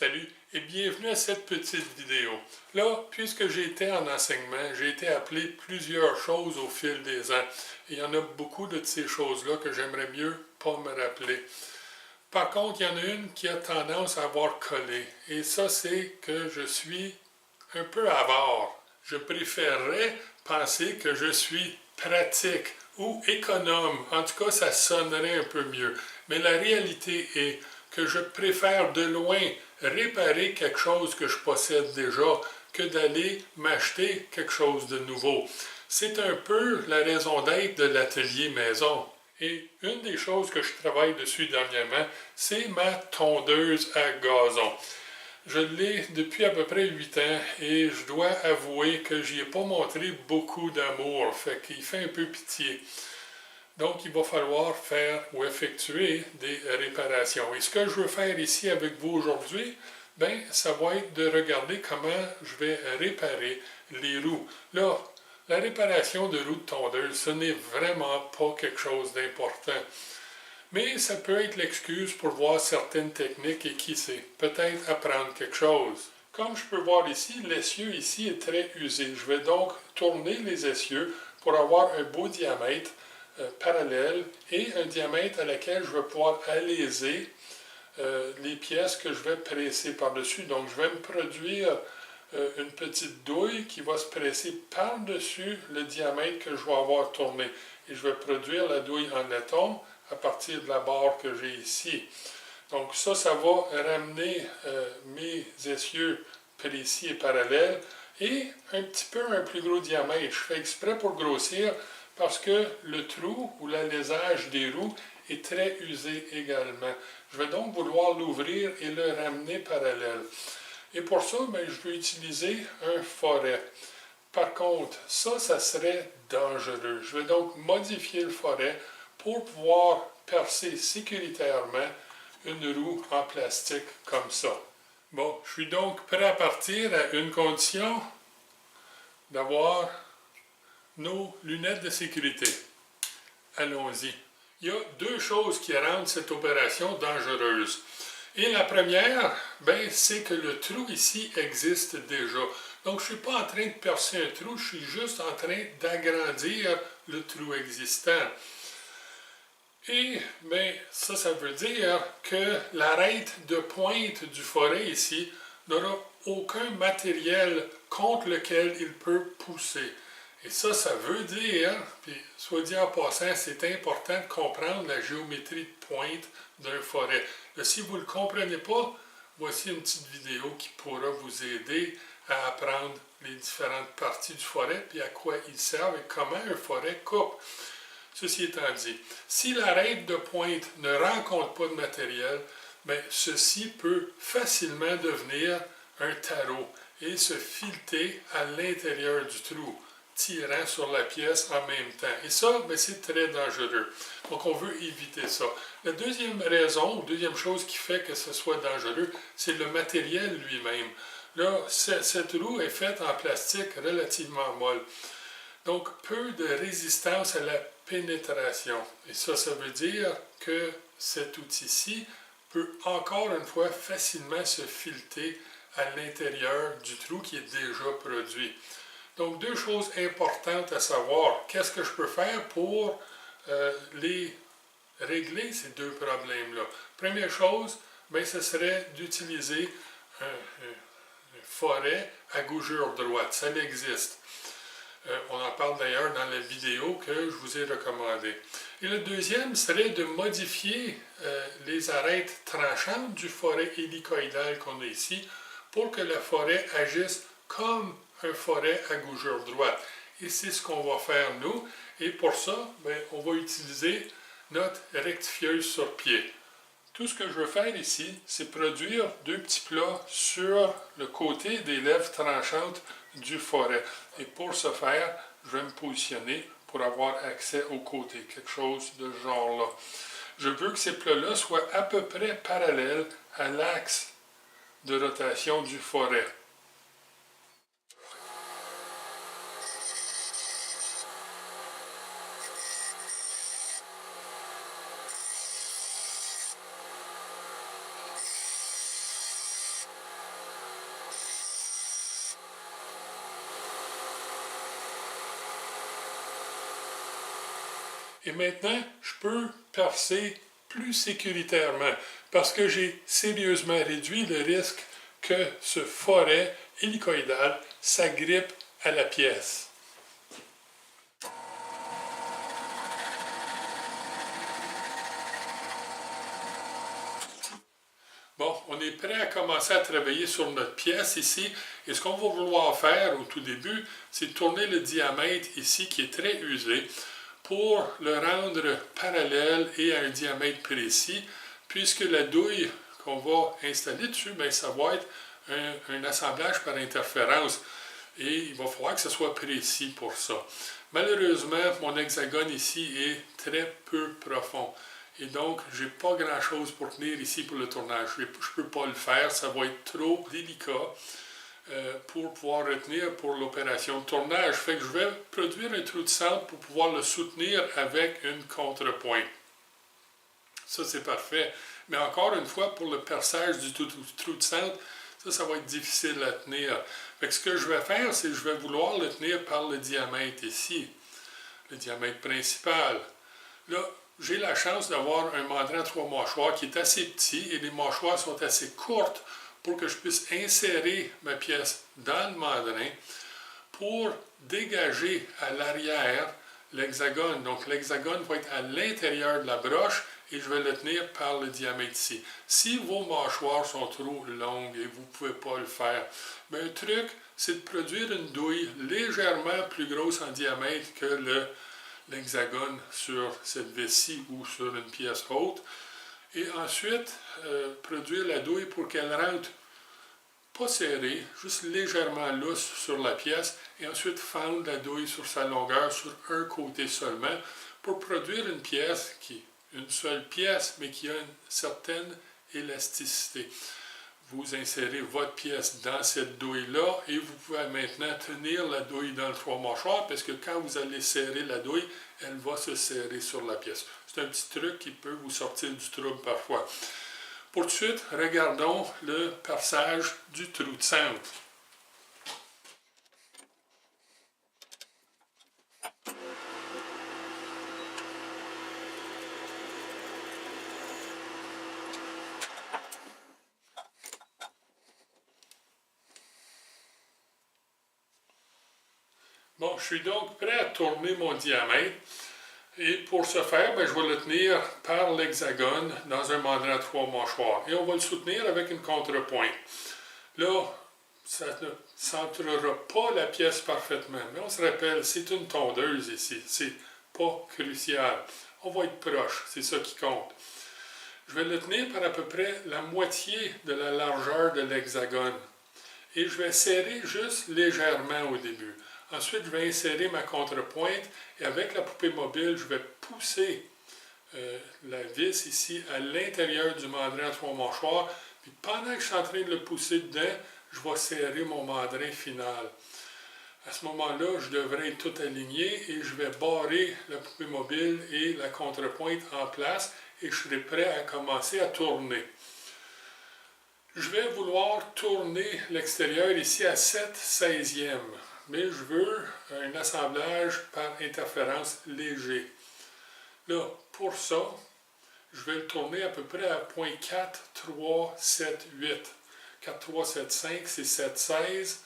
Salut et bienvenue à cette petite vidéo. Là, puisque j'étais en enseignement, j'ai été appelé plusieurs choses au fil des ans. Et il y en a beaucoup de ces choses-là que j'aimerais mieux pas me rappeler. Par contre, il y en a une qui a tendance à avoir collé. Et ça, c'est que je suis un peu avare. Je préférerais penser que je suis pratique ou économe. En tout cas, ça sonnerait un peu mieux. Mais la réalité est que je préfère de loin réparer quelque chose que je possède déjà que d'aller m'acheter quelque chose de nouveau. C'est un peu la raison d'être de l'atelier maison. Et une des choses que je travaille dessus dernièrement, c'est ma tondeuse à gazon. Je l'ai depuis à peu près 8 ans et je dois avouer que j'y ai pas montré beaucoup d'amour, fait qu'il fait un peu pitié. Donc, il va falloir faire ou effectuer des réparations. Et ce que je veux faire ici avec vous aujourd'hui, ben, ça va être de regarder comment je vais réparer les roues. Là, la réparation de roues de tondeuse, ce n'est vraiment pas quelque chose d'important. Mais ça peut être l'excuse pour voir certaines techniques et qui sait, peut-être apprendre quelque chose. Comme je peux voir ici, l'essieu ici est très usé. Je vais donc tourner les essieux pour avoir un beau diamètre parallèle et un diamètre à laquelle je vais pouvoir alaiser les pièces que je vais presser par-dessus. Donc je vais me produire une petite douille qui va se presser par-dessus le diamètre que je vais avoir tourné. Et je vais produire la douille en laiton à partir de la barre que j'ai ici. Donc ça va ramener mes essieux précis et parallèles et un petit peu un plus gros diamètre. Je fais exprès pour grossir parce que le trou ou l'alésage des roues est très usé également. Je vais donc vouloir l'ouvrir et le ramener parallèle. Et pour ça, ben, je vais utiliser un foret. Par contre, ça serait dangereux. Je vais donc modifier le foret pour pouvoir percer sécuritairement une roue en plastique comme ça. Bon, je suis donc prêt à partir à une condition d'avoir nos lunettes de sécurité. Allons-y. Il y a deux choses qui rendent cette opération dangereuse. Et la première, ben, c'est que le trou ici existe déjà. Donc, je ne suis pas en train de percer un trou, je suis juste en train d'agrandir le trou existant. Et ben, ça veut dire que l'arête de pointe du foret ici n'aura aucun matériel contre lequel il peut pousser. Et ça veut dire, puis soit dit en passant, c'est important de comprendre la géométrie de pointe d'un foret. Là, si vous ne le comprenez pas, voici une petite vidéo qui pourra vous aider à apprendre les différentes parties du forêt, puis à quoi ils servent et comment un forêt coupe. Ceci étant dit, si l'arête de pointe ne rencontre pas de matériel, bien, ceci peut facilement devenir un tarot et se fileter à l'intérieur du trou, tirant sur la pièce en même temps. Et ça, bien, c'est très dangereux. Donc, on veut éviter ça. La deuxième raison, ou deuxième chose qui fait que ce soit dangereux, c'est le matériel lui-même. Là, cette roue est faite en plastique relativement molle. Donc, peu de résistance à la pénétration. Et ça veut dire que cet outil-ci peut encore une fois facilement se fileter à l'intérieur du trou qui est déjà produit. Donc, deux choses importantes à savoir. Qu'est-ce que je peux faire pour les régler ces deux problèmes-là? Première chose, bien, ce serait d'utiliser un foret à gougure droite. Ça existe. On en parle d'ailleurs dans la vidéo que je vous ai recommandée. Et le deuxième serait de modifier les arêtes tranchantes du foret hélicoïdal qu'on a ici pour que le foret agisse comme un foret à gougure droite. Et c'est ce qu'on va faire nous. Et pour ça, bien, on va utiliser notre rectifieuse sur pied. Tout ce que je veux faire ici, c'est produire deux petits plats sur le côté des lèvres tranchantes du foret. Et pour ce faire, je vais me positionner pour avoir accès au côté, quelque chose de ce genre-là. Je veux que ces plats-là soient à peu près parallèles à l'axe de rotation du foret. Et maintenant, je peux percer plus sécuritairement parce que j'ai sérieusement réduit le risque que ce forêt hélicoïdal s'agrippe à la pièce. Bon, on est prêt à commencer à travailler sur notre pièce ici. Et ce qu'on va vouloir faire au tout début, c'est tourner le diamètre ici qui est très usé pour le rendre parallèle et à un diamètre précis, puisque la douille qu'on va installer dessus, bien, ça va être un assemblage par interférence. Et il va falloir que ce soit précis pour ça. Malheureusement, mon hexagone ici est très peu profond. Et donc, je n'ai pas grand-chose pour tenir ici pour le tournage. Je ne peux pas le faire, ça va être trop délicat pour pouvoir retenir pour l'opération de tournage. Fait que je vais produire un trou de centre pour pouvoir le soutenir avec une contrepointe. Ça, c'est parfait. Mais encore une fois, pour le perçage du trou de centre, ça va être difficile à tenir. Fait que ce que je vais faire, c'est que je vais vouloir le tenir par le diamètre ici, le diamètre principal. Là, j'ai la chance d'avoir un mandrin à 3 mâchoires qui est assez petit et les mâchoires sont assez courtes pour que je puisse insérer ma pièce dans le mandrin pour dégager à l'arrière l'hexagone. Donc l'hexagone va être à l'intérieur de la broche et je vais le tenir par le diamètre ici. Si vos mâchoires sont trop longues et vous ne pouvez pas le faire, bien, un truc, c'est de produire une douille légèrement plus grosse en diamètre que l'hexagone sur cette vessie ou sur une pièce haute. Et ensuite, produire la douille pour qu'elle rentre pas serrée, juste légèrement lousse sur la pièce, et ensuite fendre la douille sur sa longueur sur un côté seulement pour produire une pièce qui est une seule pièce, mais qui a une certaine élasticité. Vous insérez votre pièce dans cette douille-là et vous pouvez maintenant tenir la douille dans le 3 mâchoires parce que quand vous allez serrer la douille, elle va se serrer sur la pièce. C'est un petit truc qui peut vous sortir du trouble parfois. Pour tout de suite, regardons le perçage du trou de centre. Bon, je suis donc prêt à tourner mon diamètre. Et pour ce faire, bien, je vais le tenir par l'hexagone dans un mandrin à 3 mâchoires. Et on va le soutenir avec une contrepointe. Là, ça ne centrera pas la pièce parfaitement. Mais on se rappelle, c'est une tondeuse ici. C'est pas crucial. On va être proche, c'est ça qui compte. Je vais le tenir par à peu près la moitié de la largeur de l'hexagone. Et je vais serrer juste légèrement au début. Ensuite, je vais insérer ma contrepointe et avec la poupée mobile, je vais pousser la vis ici à l'intérieur du mandrin à 3 mâchoires. Puis pendant que je suis en train de le pousser dedans, je vais serrer mon mandrin final. À ce moment-là, je devrais être tout aligné et je vais barrer la poupée mobile et la contrepointe en place et je serai prêt à commencer à tourner. Je vais vouloir tourner l'extérieur ici à 7/16e, mais je veux un assemblage par interférence léger. Là, pour ça, je vais le tourner à peu près à 0.4378. 4375, c'est 7/16.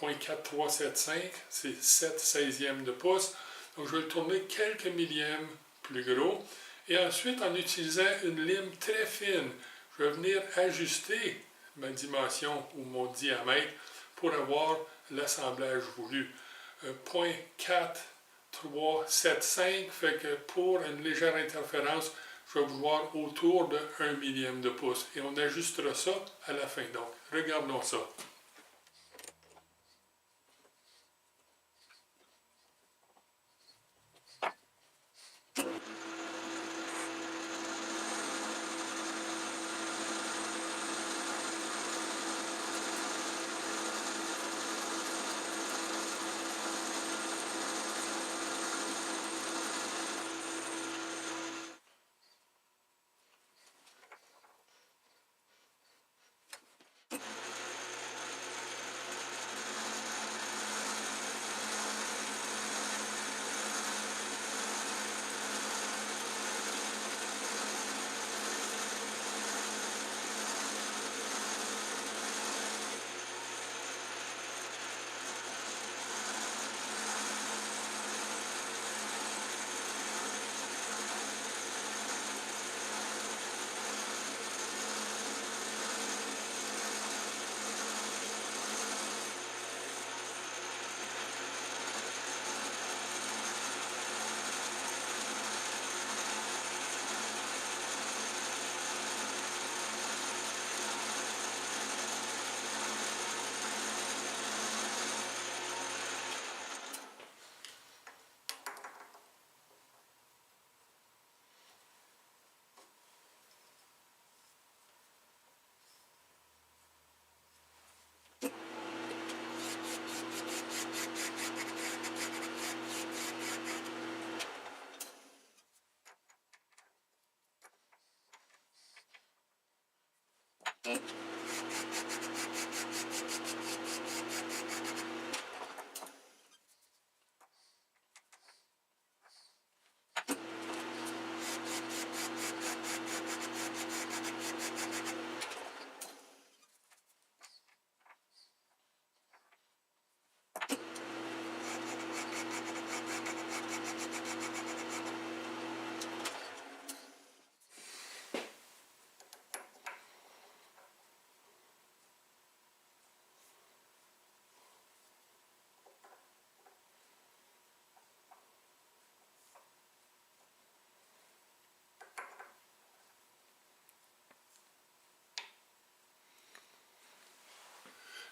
0.4375, c'est 7/16e de pouce. Donc, je vais le tourner quelques millièmes plus gros. Et ensuite, en utilisant une lime très fine, je vais venir ajuster ma dimension ou mon diamètre pour avoir l'assemblage voulu. 0.4375 fait que pour une légère interférence, je vais vouloir autour de 1 millième de pouce. Et on ajustera ça à la fin. Donc, regardons ça.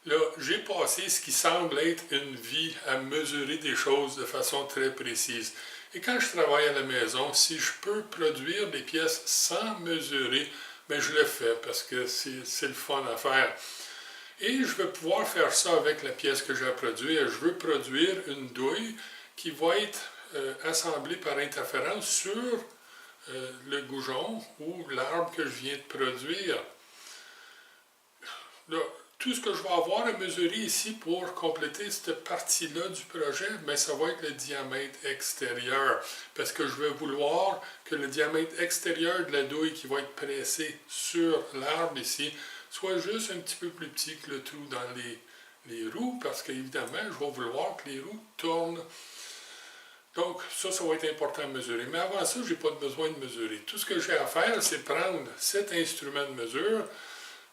Là, j'ai passé ce qui semble être une vie à mesurer des choses de façon très précise. Et quand je travaille à la maison, si je peux produire des pièces sans mesurer, ben je le fais parce que c'est le fun à faire. Et je vais pouvoir faire ça avec la pièce que j'ai à produire. Je veux produire une douille qui va être assemblée par interférence sur le goujon ou l'arbre que je viens de produire. Là, tout ce que je vais avoir à mesurer ici pour compléter cette partie-là du projet, ben, ça va être le diamètre extérieur. Parce que je vais vouloir que le diamètre extérieur de la douille qui va être pressée sur l'arbre ici soit juste un petit peu plus petit que le trou dans les roues, parce qu'évidemment, je vais vouloir que les roues tournent. Donc, ça va être important à mesurer. Mais avant ça, je n'ai pas besoin de mesurer. Tout ce que j'ai à faire, c'est prendre cet instrument de mesure,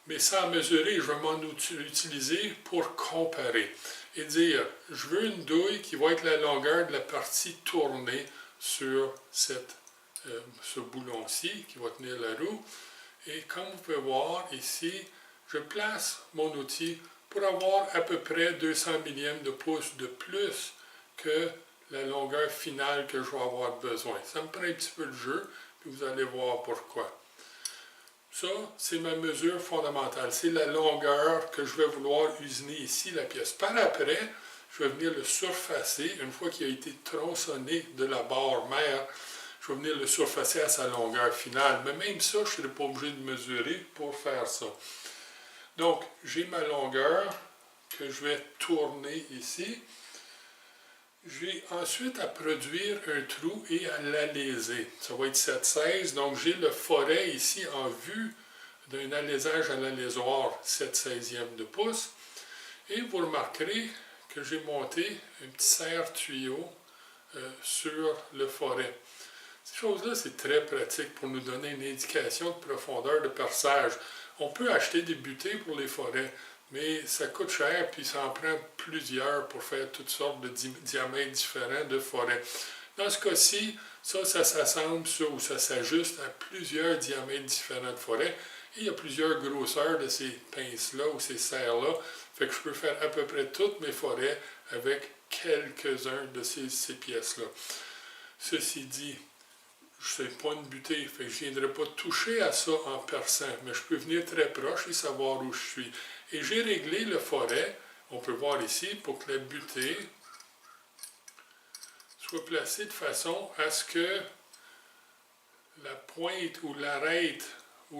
mais sans mesurer, je vais m'en utiliser pour comparer et dire, je veux une douille qui va être la longueur de la partie tournée sur ce boulon-ci qui va tenir la roue. Et comme vous pouvez voir ici, je place mon outil pour avoir à peu près 200 millièmes de pouce de plus que la longueur finale que je vais avoir besoin. Ça me prend un petit peu de jeu, puis vous allez voir pourquoi. Ça, c'est ma mesure fondamentale. C'est la longueur que je vais vouloir usiner ici, la pièce. Par après, je vais venir le surfacer, une fois qu'il a été tronçonné de la barre mère, je vais venir le surfacer à sa longueur finale. Mais même ça, je ne serai pas obligé de mesurer pour faire ça. Donc, j'ai ma longueur que je vais tourner ici. J'ai ensuite à produire un trou et à l'alaiser. Ça va être 7/16. Donc, j'ai le forêt ici en vue d'un alaisage à l'alaisoir 7/16e de pouce. Et vous remarquerez que j'ai monté un petit serre-tuyau sur le forêt. Ces choses-là, c'est très pratique pour nous donner une indication de profondeur de perçage. On peut acheter des butées pour les forêts, mais ça coûte cher, puis ça en prend plusieurs pour faire toutes sortes de diamètres différents de forêt. Dans ce cas-ci, ça s'assemble ou ça s'ajuste à plusieurs diamètres différents de forêt. Et il y a plusieurs grosseurs de ces pinces-là ou ces serres-là. Fait que je peux faire à peu près toutes mes forêts avec quelques-uns de ces pièces-là. Ceci dit, je ne sais pas une butée, fait que je ne viendrai pas toucher à ça en perçant, mais je peux venir très proche et savoir où je suis. Et j'ai réglé le forêt, on peut voir ici, pour que la butée soit placée de façon à ce que la pointe ou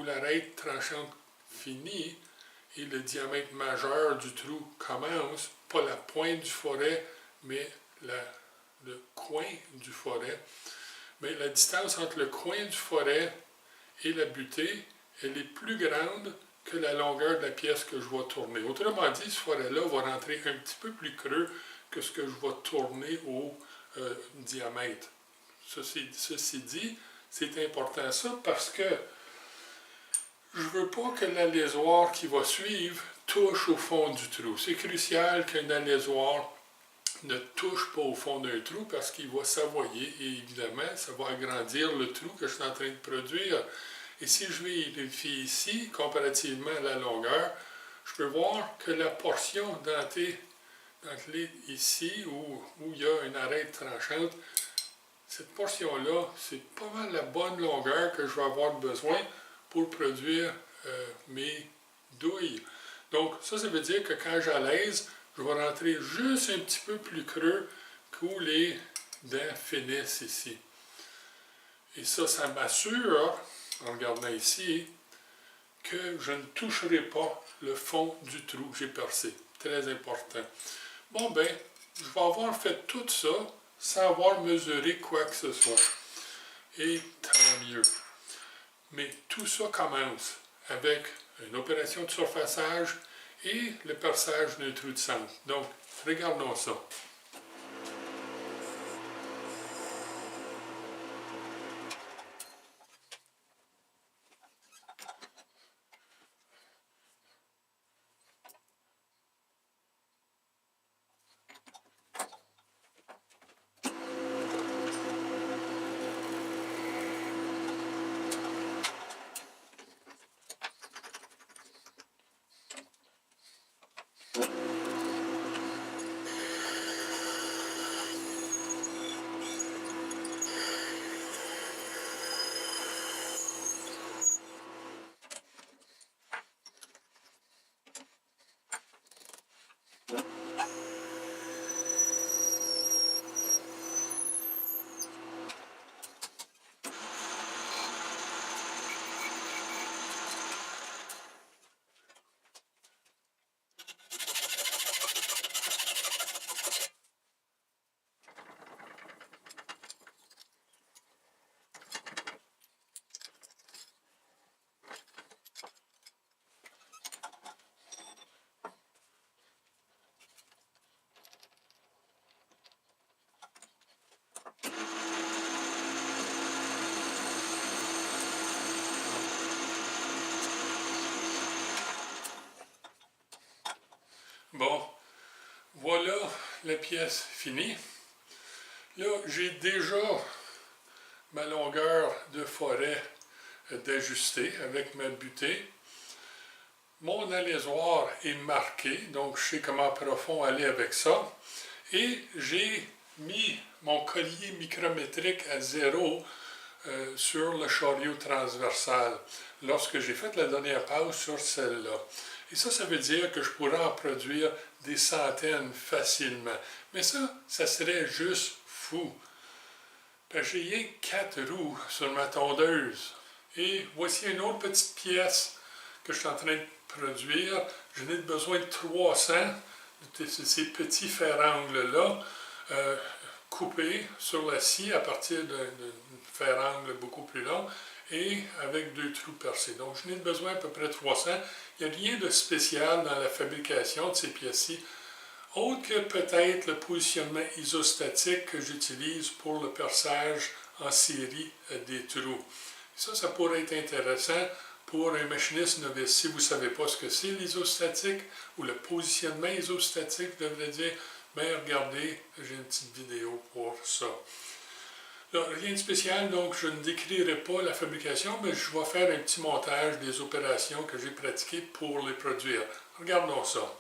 l'arête tranchante finit et le diamètre majeur du trou commence, pas la pointe du forêt, mais le coin du forêt. Mais la distance entre le coin du forêt et la butée, elle est plus grande que la longueur de la pièce que je vais tourner. Autrement dit, ce forêt-là va rentrer un petit peu plus creux que ce que je vais tourner au diamètre. Ceci dit, c'est important ça parce que je ne veux pas que l'alaisoir qui va suivre touche au fond du trou. C'est crucial qu'un alaisoir ne touche pas au fond d'un trou parce qu'il va s'avoyer et évidemment, ça va agrandir le trou que je suis en train de produire. Et si je vérifie ici, comparativement à la longueur, je peux voir que la portion dentée ici, où il y a une arête tranchante, cette portion-là, c'est pas mal la bonne longueur que je vais avoir besoin pour produire mes douilles. Donc, ça veut dire que quand j'alaise, je vais rentrer juste un petit peu plus creux qu'où les dents finissent ici. Et ça m'assure, en regardant ici, que je ne toucherai pas le fond du trou que j'ai percé. Très important. Bon ben, je vais avoir fait tout ça sans avoir mesuré quoi que ce soit. Et tant mieux. Mais tout ça commence avec une opération de surfaçage et le perçage d'un trou de centre. Donc, regardons ça. Bon, voilà la pièce finie. Là, j'ai déjà ma longueur de forêt d'ajustée avec ma butée. Mon alaisoir est marqué, donc je sais comment profond aller avec ça. Et j'ai mis mon collier micrométrique à 0 sur le chariot transversal lorsque j'ai fait la dernière pause sur celle-là. Et ça veut dire que je pourrais en produire des centaines facilement. Mais ça serait juste fou. J'ai rien que 4 roues sur ma tondeuse. Et voici une autre petite pièce que je suis en train de produire. Je n'ai besoin de 300 de ces petits fer-angles-là, coupés sur la scie à partir d'un fer-angle beaucoup plus long et avec 2 trous percés. Donc je n'ai besoin à peu près de 300. Il n'y a rien de spécial dans la fabrication de ces pièces-ci, autre que peut-être le positionnement isostatique que j'utilise pour le perçage en série des trous. Ça pourrait être intéressant pour un machiniste novice. Si vous ne savez pas ce que c'est l'isostatique ou le positionnement isostatique, je devrais dire, bien regardez, j'ai une petite vidéo pour ça. Là, rien de spécial, donc je ne décrirai pas la fabrication, mais je vais faire un petit montage des opérations que j'ai pratiquées pour les produire. Regardons ça.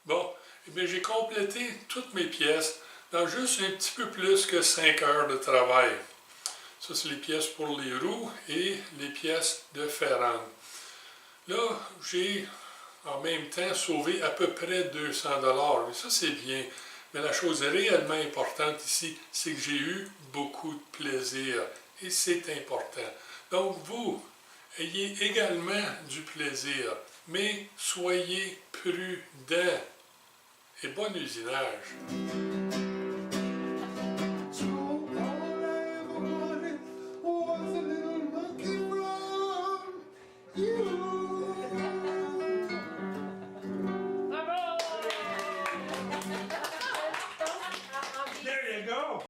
Bon, eh bien, j'ai complété toutes mes pièces dans juste un petit peu plus que 5 heures de travail. Ça, c'est les pièces pour les roues et les pièces de fer-angle. Là, j'ai en même temps sauvé à peu près 200 $. Ça, c'est bien. Mais la chose réellement importante ici, c'est que j'ai eu beaucoup de plaisir. Et c'est important. Donc, vous, ayez également du plaisir, mais soyez prudents et bon usinage.